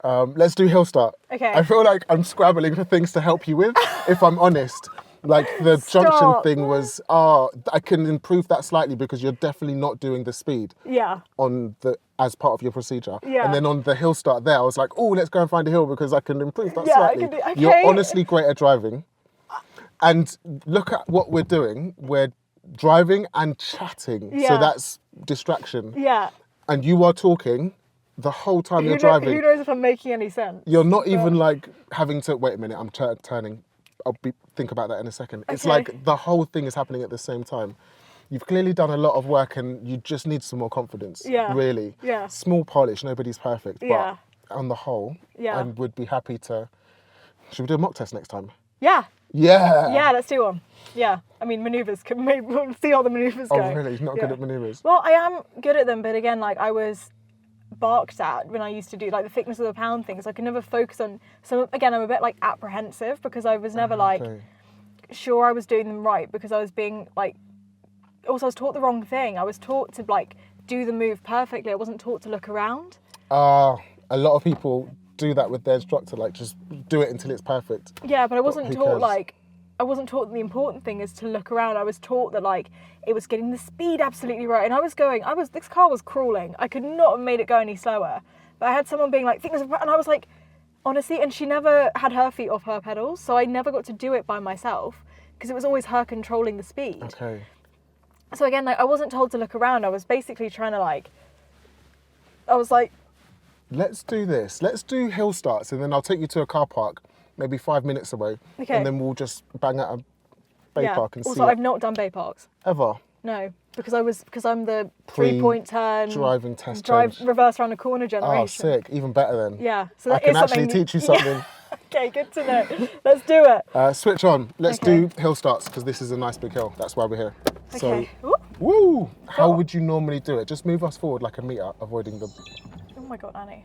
Let's do hill start. Okay. I feel like I'm scrabbling for things to help you with, if I'm honest. Like the junction Stop. thing was, I can improve that slightly because you're definitely not doing the speed Yeah. as part of your procedure. Yeah. And then on the hill start there, I was like, oh, let's go and find a hill because I can improve that Yeah, I slightly. can do- okay. You're honestly great at driving. And look at what we're doing. We're driving and chatting. So Yeah. that's distraction. Yeah. And you are talking the whole time you're driving. Who knows if I'm making any sense? You're not even like having to, wait a minute, I'm turning. Think about that in a second. It's Okay. like the whole thing is happening at the same time. You've clearly done a lot of work and you just need some more confidence. Yeah. Really. Yeah. Small polish, nobody's perfect. Yeah. But on the whole, Yeah. I would be happy to. Should we do a mock test next time? Yeah. Yeah. Yeah, let's do one. Yeah. I mean, manoeuvres. We'll see how the manoeuvres go. Oh, really? You're not good at manoeuvres? Well, I am good at them, but again, like I was barked at when I used to do like the thickness of the pound things. I could never focus on. So again, I'm a bit like apprehensive because I was never like sure I was doing them right because I was being like. Also, I was taught the wrong thing. I was taught to like do the move perfectly. I wasn't taught to look around. A lot of people do that with their instructor, like just do it until it's perfect. Yeah, but I wasn't who taught cares? like. I wasn't taught that the important thing is to look around. I was taught that like it was getting the speed absolutely right. And this car was crawling. I could not have made it go any slower. But I had someone being like, and I was like, honestly, and she never had her feet off her pedals. So I never got to do it by myself because it was always her controlling the speed. Okay. So again, like I wasn't told to look around. I was basically trying to I was like, let's do this. Let's do hill starts and then I'll take you to a car park, maybe 5 minutes away. Okay. And then we'll just bang out a bay park and also, see I've not done bay parks. Ever. No, because I'm the 3-point turn, driving test change. reverse around a corner generation. Oh, sick. Even better then. Yeah, so I that can is actually something- teach you something. Yeah. Okay, good to know. Let's do it. Switch on. Let's Okay. do hill starts because this is a nice big hill. That's why we're here. Okay. So, woo! How would you normally do it? Just move us forward like a meter, avoiding the... Oh my God, Annie.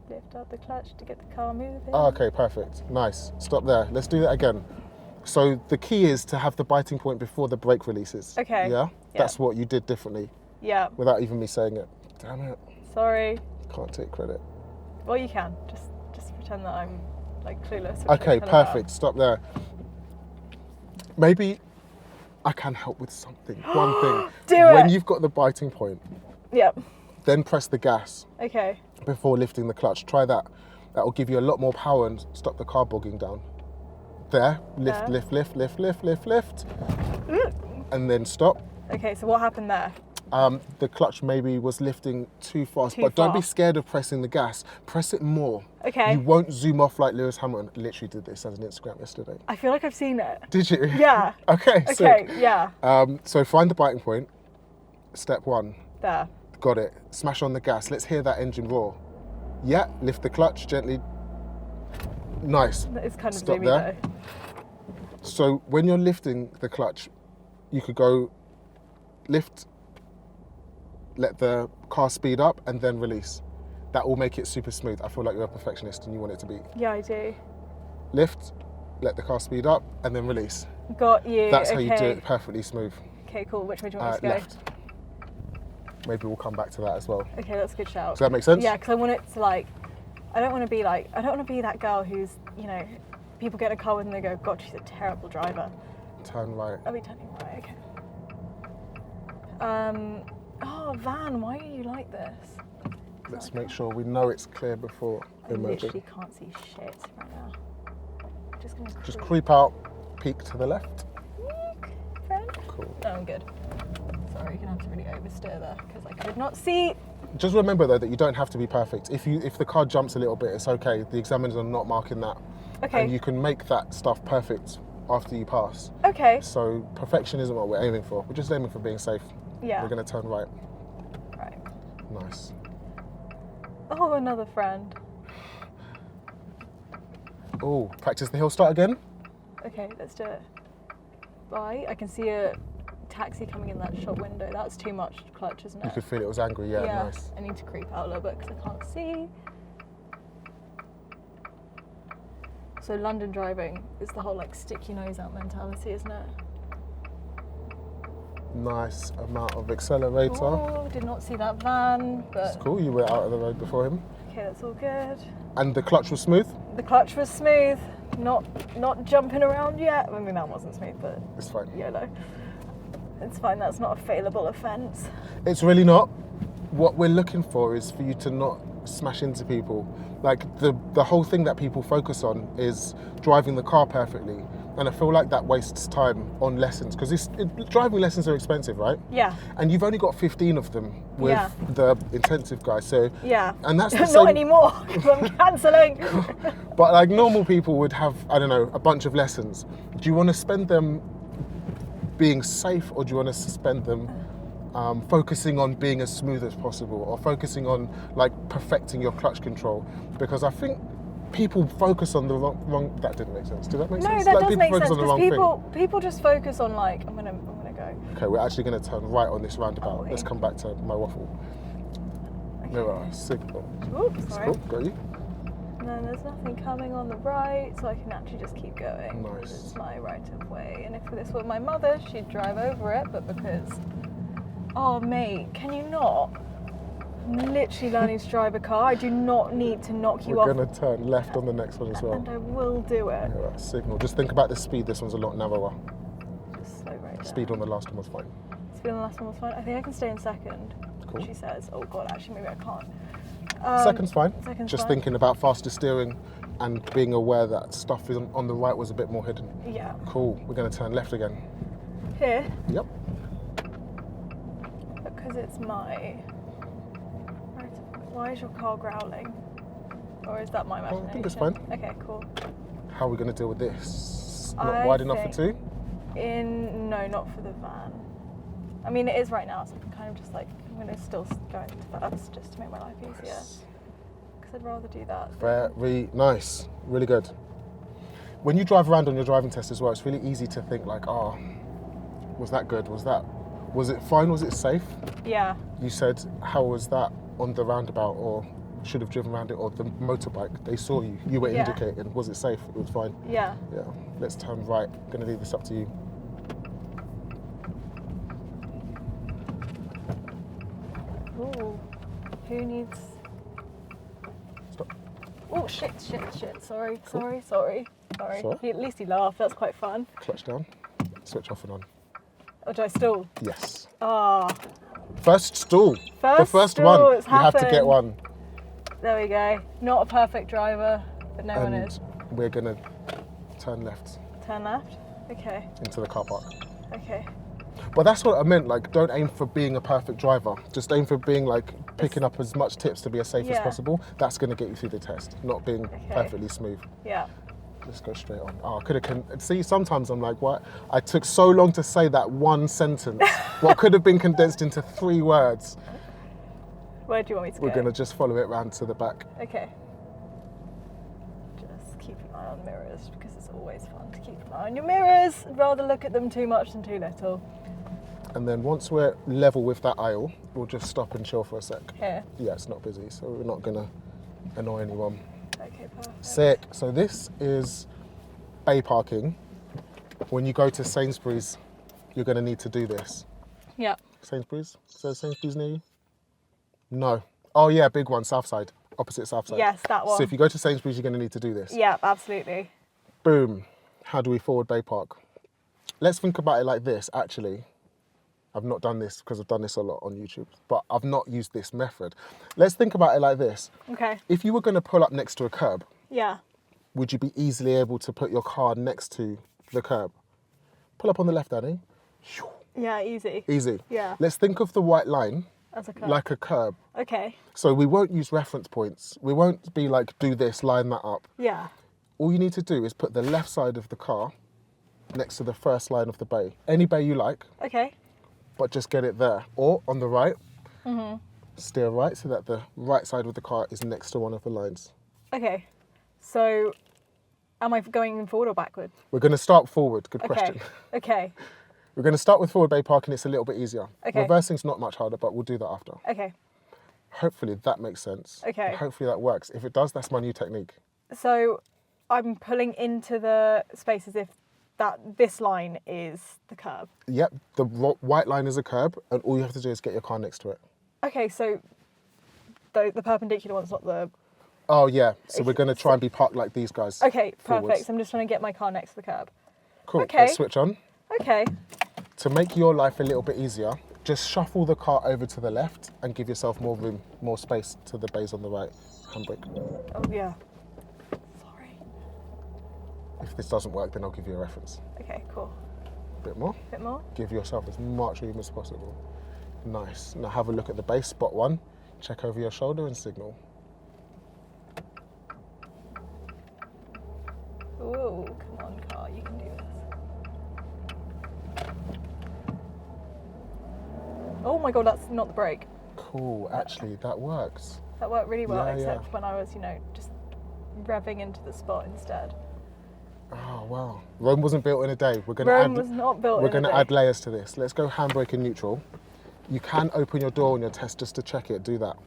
Lift up the clutch to get the car moving. Oh, okay, perfect. Nice. Stop there. Let's do that again. So the key is to have the biting point before the brake releases. Okay. Yeah? Yeah. That's what you did differently Yeah. without even me saying it. Damn it. Sorry. Can't take credit. Well, you can. Just pretend that I'm like clueless. which Okay, I kind of am. perfect. Stop there. Maybe I can help with something. One thing. Do When it. you've got the biting point, Yep. then press the gas Okay. before lifting the clutch. Try that. That will give you a lot more power and stop the car bogging down. There. Lift, There. lift, lift, lift, lift, lift, lift. And then stop. Okay, so what happened there? The clutch maybe was lifting too fast, Too but don't be fast. scared of pressing the gas. Press it more. Okay. You won't zoom off like Lewis Hamilton. Literally did this as an Instagram yesterday. I feel like I've seen it. Did you? Yeah. Okay, Okay, sick. yeah. So find the biting point. Step one. There. Got it. Smash on the gas. Let's hear that engine roar. Yeah, lift the clutch gently. Nice. That is kind of Stop zoomy there. though. So when you're lifting the clutch, you could go lift, let the car speed up and then release. That will make it super smooth. I feel like you're a perfectionist and you want it to be. Yeah, I do. Lift, let the car speed up and then release. Got you. That's how okay. you do it perfectly smooth. Okay, cool. Which way do you want us to Left. Maybe we'll come back to that as well. go? Okay, that's a good shout. Does that make sense? Yeah, because I want it to I don't want to be that girl who's, people get in a car with and they go, God, she's a terrible driver. Turn right. Are we turning right? Okay. Van, why are you like this? Let's make sure we know it's clear before I emerging. literally can't see shit right now. Just gonna Just creep out, peek to the left. friend. Cool. No, I'm good. Sorry, you're gonna have to really oversteer there because I could not see. Just remember though that you don't have to be perfect. If the car jumps a little bit, it's okay. The examiners are not marking that. Okay. And you can make that stuff perfect after you pass. Okay. So perfection isn't what we're aiming for. We're just aiming for being safe. Yeah. We're going to turn right. Right. Nice. Oh, another friend. Oh, practice the hill start again. Okay, let's do it. Bye. I can see a taxi coming in that shop window. That's too much clutch, isn't it? You could feel it was angry. Yeah, nice. I need to creep out a little bit because I can't see. So London driving is the whole stick your nose out mentality, isn't it? Nice amount of accelerator. Oh, did not see that van, but It's cool. You were out of the road before him. Okay, that's all good. And the clutch was smooth? The clutch was smooth. Not jumping around yet. I mean, that wasn't smooth, but It's fine. YOLO. It's fine. That's not a failable offence. It's really not. What we're looking for is for you to not smash into people. Like the whole thing that people focus on is driving the car perfectly. And I feel like that wastes time on lessons because driving lessons are expensive, right? Yeah. And you've only got 15 of them with the intensive guy. So yeah. And that's the not same. anymore because I'm cancelling. But like normal people would have, I don't know, a bunch of lessons. Do you want to spend them being safe, or do you want to spend them focusing on being as smooth as possible, or focusing on like perfecting your clutch control? Because I think people focus on the wrong. That didn't make sense. Did that make sense? No, that like does make sense on the wrong because thing. people just focus on like I'm gonna go. Okay, we're actually going to turn right on this roundabout. Oh, Let's come back to my waffle. Okay. Mirror signal. Oops, sorry. Cool, got you. And then there's nothing coming on the right, so I can actually just keep going. Nice. It's my right of way. And if this were my mother, she'd drive over it, but because... Oh, mate, can you not? I'm literally learning to drive a car. I do not need to knock you off. We're going to turn left on the next one as well. And I will do it. Yeah, right, signal. Just think about the speed. This one's a lot narrower. Just slow right down. Speed on the last one was fine. Speed on the last one was fine. I think I can stay in second. Cool. She says. Oh, God, actually, maybe I can't. Second's fine. Second's Just fine. thinking about faster steering and being aware that stuff on the right was a bit more hidden. Yeah. Cool. We're going to turn left again. Here, Yep. because it's my... Right. Why is your car growling? Or is that my imagination? I think it's fine. Okay, cool. How are we going to deal with this? Not I wide enough for think- two? No, not for the van. I mean, it is right now, so I'm kind of just like, I'm going to still go into first just to make my life easier. Because I'd rather do that. Very nice. Really good. When you drive around on your driving test as well, it's really easy to think like, oh, was that good? Was it fine? Was it safe? Yeah. You said, how was that on the roundabout, or should have driven around it, or the motorbike? They saw you. You were Yeah. indicating. Was it safe? It was fine. Yeah. Yeah. Let's turn right. I'm going to leave this up to you. Ooh. Who needs... Stop. Oh, shit. Sorry. Sorry? At least he laughed. That's quite fun. Clutch down. Switch off and on. Or do I stall? Yes. Ah. First stall. The First first stall, one. it's You have to get happened. one. There we go. Not a perfect driver, but no one And is. we're going to turn left Turn left. Okay. into the car park. Okay. But that's what I meant, like, don't aim for being a perfect driver. Just aim for being, like, picking up as much tips to be as safe as Yeah. possible. That's going to get you through the test, not being perfectly smooth. Yeah. Let's go straight on. Oh, I could have... See, sometimes I'm like, what? I took so long to say that one sentence. What could have been condensed into 3 words. Where do you want me to go? We're going to just follow it round to the back. Okay. Just keep an eye on mirrors because it's always fun to keep an eye on your mirrors. I'd rather look at them too much than too little. And then once we're level with that aisle, we'll just stop and chill for a sec. Here. Yeah, it's not busy, so we're not going to annoy anyone. Okay, perfect. Sick. So this is bay parking. When you go to Sainsbury's, you're going to need to do this. Yeah. Sainsbury's? Is there a Sainsbury's near you? No. Oh yeah, big one, south side, opposite south side. Yes, that one. So if you go to Sainsbury's, you're going to need to do this. Yeah, absolutely. Boom. How do we forward bay park? Let's think about it like this, actually. I've not done this because I've done this a lot on YouTube, but I've not used this method. Let's think about it like this. Okay. If you were going to pull up next to a curb, Yeah. would you be easily able to put your car next to the curb? Pull up on the left, Danny. Yeah, easy. Easy. Yeah. Let's think of the white line As a curve. like a curb. Okay. So we won't use reference points. We won't be like, do this, line that up. Yeah. All you need to do is put the left side of the car next to the first line of the bay. Any bay you like, Okay. but just get it there. Or on the right, steer right so that the right side of the car is next to one of the lines. Okay. So, am I going forward or backward? We're going to start forward. Good Okay. question. Okay. We're going to start with forward bay parking. It's a little bit easier. Okay. Reversing's not much harder, but we'll do that after. Okay. Hopefully that makes sense. Okay. And hopefully that works. If it does, that's my new technique. So, I'm pulling into the space as if this line is the curb. Yep, the white line is a curb, and all you have to do is get your car next to it. Okay, so the perpendicular one's not the Oh yeah, so we're going to try and be parked like these guys. Okay, perfect. forwards. So I'm just trying to get my car next to the curb. Cool, Okay. let's switch on. Okay. To make your life a little bit easier, just shuffle the car over to the left and give yourself more room, more space to the bays on the right. Handbrake. Oh yeah. Sorry. If this doesn't work, then I'll give you a reference. Okay, cool. Bit more. Bit more. Give yourself as much room as possible. Nice. Now have a look at the base, spot one. Check over your shoulder and signal. Ooh, come on, car, you can do this. Oh my god, that's not the brake. Cool, actually, that works. That worked really well, Yeah, except when I was, just revving into the spot instead. Oh, wow. Rome wasn't built in a day. Rome was not built in a day. We're going to add layers to this. Let's go handbrake in neutral. You can open your door on your test just to check it. Do that.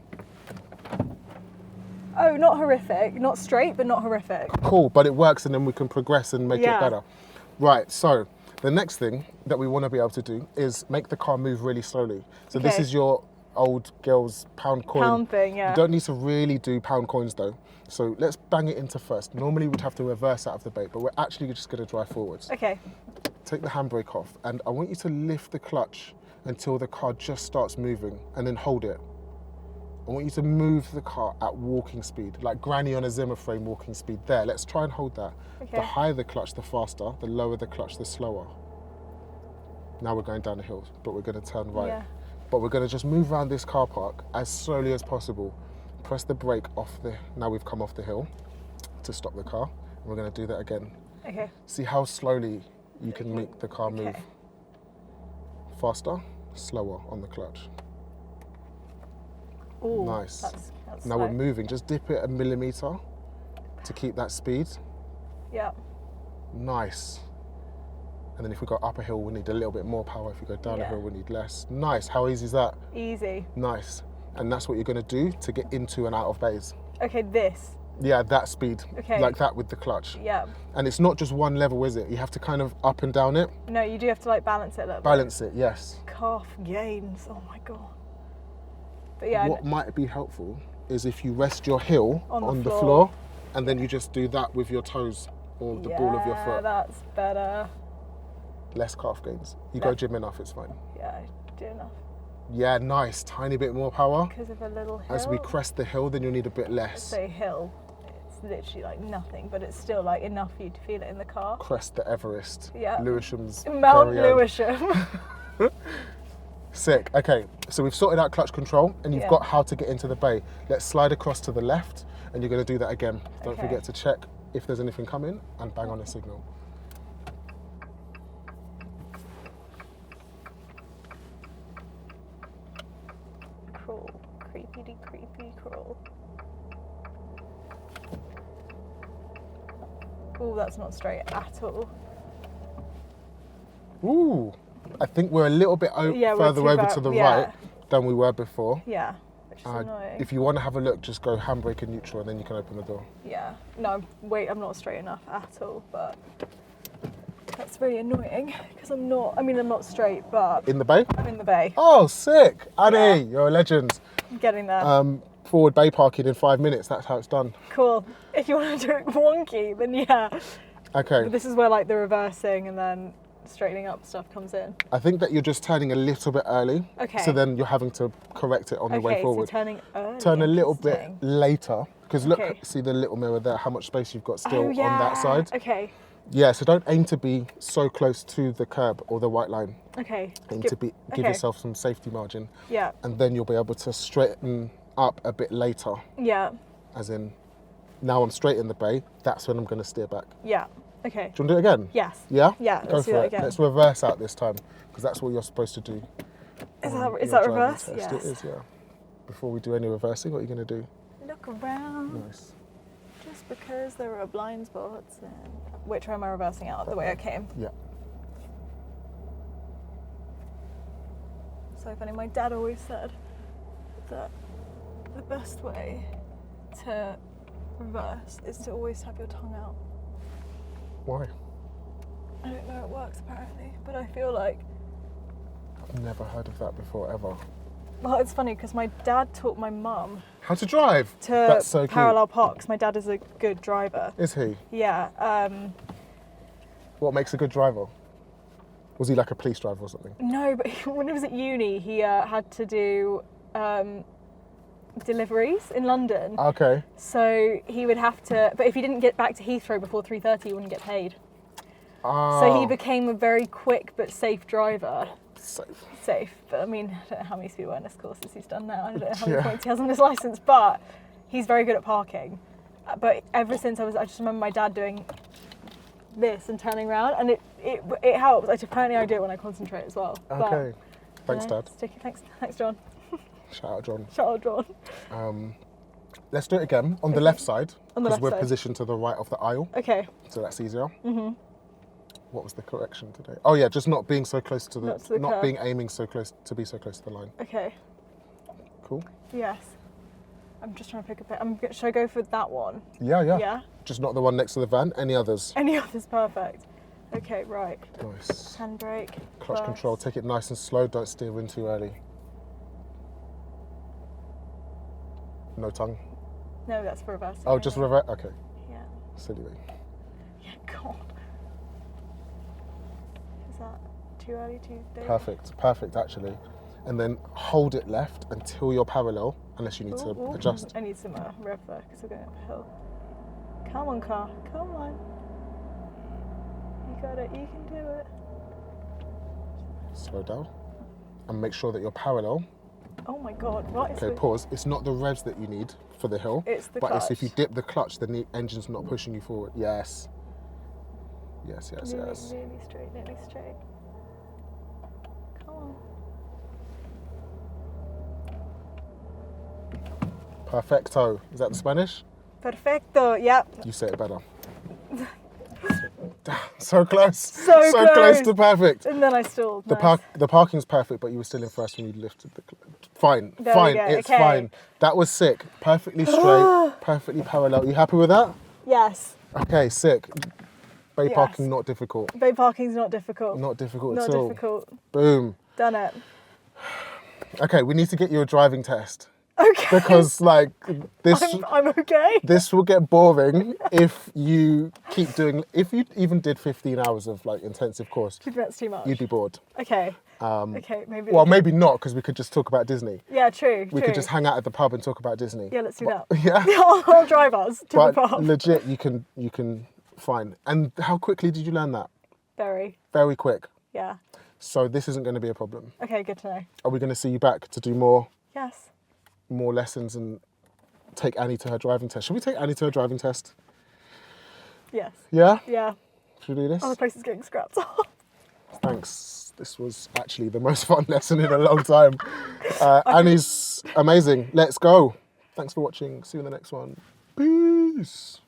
Oh, not horrific. Not straight, but not horrific. Cool, but it works and then we can progress and make it better. Right, so the next thing that we want to be able to do is make the car move really slowly. So this is your old girl's pound coin. Pound thing, yeah. You don't need to really do pound coins though. So let's bang it into first. Normally we'd have to reverse out of the bait, but we're actually just going to drive forwards. Okay. Take the handbrake off and I want you to lift the clutch until the car just starts moving and then hold it. I want you to move the car at walking speed, like granny on a Zimmer frame walking speed. There, let's try and hold that. Okay. The higher the clutch, the faster. The lower the clutch, the slower. Now we're going down the hill, but we're going to turn right. Yeah. But we're going to just move around this car park as slowly as possible. Press the brake off now we've come off the hill to stop the car. And we're going to do that again. Okay. See how slowly you can make the car move. Faster, slower on the clutch. Ooh, nice. That's now slow. we're moving. Just dip it a millimetre to keep that speed. Yeah. Nice. And then if we go up a hill, we need a little bit more power. If we go down a hill, we need less. Nice. How easy is that? Easy. Nice. And that's what you're going to do to get into and out of bays. Okay, this. Yeah, that speed. Okay. Like that with the clutch. Yeah. And it's not just one level, is it? You have to kind of up and down it. No, you do have to like balance it a little Balance it, yes. bit. Calf gains. Oh my god. But yeah. What might be helpful is if you rest your heel on the floor and then you just do that with your toes or the ball of your foot. Yeah, that's better. Less calf gains. You go gym enough, it's fine. Yeah, I do enough. Yeah, nice. Tiny bit more power. Because of a little hill. As we crest the hill, then you'll need a bit less. Say hill. It's literally like nothing, but it's still like enough for you to feel it in the car. Crest the Everest. Yeah. Lewisham's Mount very own. Lewisham. Sick. Okay, so we've sorted out clutch control and you've got how to get into the bay. Let's slide across to the left and you're going to do that again. Don't forget to check if there's anything coming and bang on a signal. Crawl. Creepy crawl. Ooh, that's not straight at all. Ooh, I think we're a little bit further over to the right than we were before. Yeah, which is annoying. If you want to have a look, just go handbrake and neutral and then you can open the door. Yeah, no, wait, I'm not straight enough at all, but that's really annoying because I'm not straight, but In the bay? I'm in the bay. Oh, sick. Annie, you're a legend. I'm getting there. Forward bay parking in 5 minutes, that's how it's done. Cool. If you want to do it wonky, then yeah. Okay. But this is where like the reversing and then straightening up stuff comes in. I think that you're just turning a little bit early. Okay. So then you're having to correct it on the way forward. So turning early. Turn a little bit Interesting. later. Because look, see the little mirror there, how much space you've got still on that side. Okay. Yeah, so don't aim to be so close to the curb or the white line. Okay. Aim to give yourself some safety margin. Yeah. And then you'll be able to straighten up a bit later. Yeah. As in, now I'm straight in the bay, that's when I'm going to steer back. Yeah. Okay. Do you want to do it again? Yes. Yeah? Yeah, Go let's do for that it. again. Let's reverse out this time, because that's what you're supposed to do. Is your that driving reverse? test. Yes. It is, yeah. Before we do any reversing, what are you going to do? Look around. Nice. Just because there are blind spots. And which way am I reversing out? The way I came. Yeah. So funny. My dad always said that the best way to reverse is to always have your tongue out. Why? I don't know, it works apparently, but I feel like... I've never heard of that before, ever. Well, it's funny because my dad taught my mum How to drive? to That's so cute. parallel park, 'cause my dad is a good driver. Is he? Yeah. What makes a good driver? Was he like a police driver or something? No, but when he was at uni, he had to do deliveries in London. Okay. So he would have to, but if he didn't get back to Heathrow before 3:30, he wouldn't get paid. Oh. So he became a very quick but safe driver. Safe. But I mean, I don't know how many speed awareness courses he's done now. I don't know how many Yeah. points he has on his license, but he's very good at parking. But ever since I just remember my dad doing this and turning around, and it helps. Apparently I do it when I concentrate as well. Okay. Thanks, But, Dad. Thanks, John. Shout out, John. Shout out, John. Let's do it again on the left side. On the because left we're side. positioned to the right of the aisle, Okay. so that's easier. What was the correction today? Oh yeah, just not being so close to Not to the not curb. being aiming so close to be so close to the line. Okay. Cool. Yes. I'm just trying to pick a bit. Should I go for that one? Yeah. Yeah. Just not the one next to the van. Any others? Any other's perfect. Okay, right. Nice. Handbrake. Clutch first. control. Take it nice and slow. Don't steer in too early. No tongue. No, that's for reversing. Oh, just anyway. revert. Okay. Yeah. Silly me. Yeah, God. Is that too early? Too late? Perfect actually. And then hold it left until you're parallel, unless you need to Ooh. adjust. I need some rev there because we're going uphill. Come on, car. Come on. You got it. You can do it. Slow down. And make sure that you're parallel. Oh my God. What is Okay, pause. It's not the revs that you need for the hill. It's the but clutch. it's if you dip the clutch, then the engine's not pushing you forward. Yes. Yes. Nearly straight. Come on. Perfecto. Is that the Spanish? Perfecto. Yep. You say it better. So close. So close to perfect. And then I still. The parking's perfect, but you were still in first when you lifted the clutch. Fine. There we go, It's okay. fine. That was sick. Perfectly straight, perfectly parallel. You happy with that? Yes. Okay, sick. Bay Yes. parking not difficult. Bay parking's not difficult. Not difficult Not at all. difficult. Boom. Done it. Okay, we need to get you a driving test. Okay. Because like this I'm okay. this will get boring if you keep doing, if you even did 15 hours of like intensive course, That's too much. you'd be bored. Okay. Okay, maybe. Well, maybe not, because we could just talk about Disney. Yeah, true. We could just hang out at the pub and talk about Disney. Yeah, let's do that. Yeah. I'll drive us to the But pub. legit, you can fine. And how quickly did you learn that? Very. Very quick. Yeah. So this isn't going to be a problem. Okay, good to know. Are we going to see you back to do more Yes. lessons and take Annie to her driving test? Should we take Annie to her driving test? Yes. Yeah? Yeah. Should we do this? Oh, the place is getting scrapped. Thanks. This was actually the most fun lesson in a long time. Annie's amazing. Let's go. Thanks for watching. See you in the next one. Peace.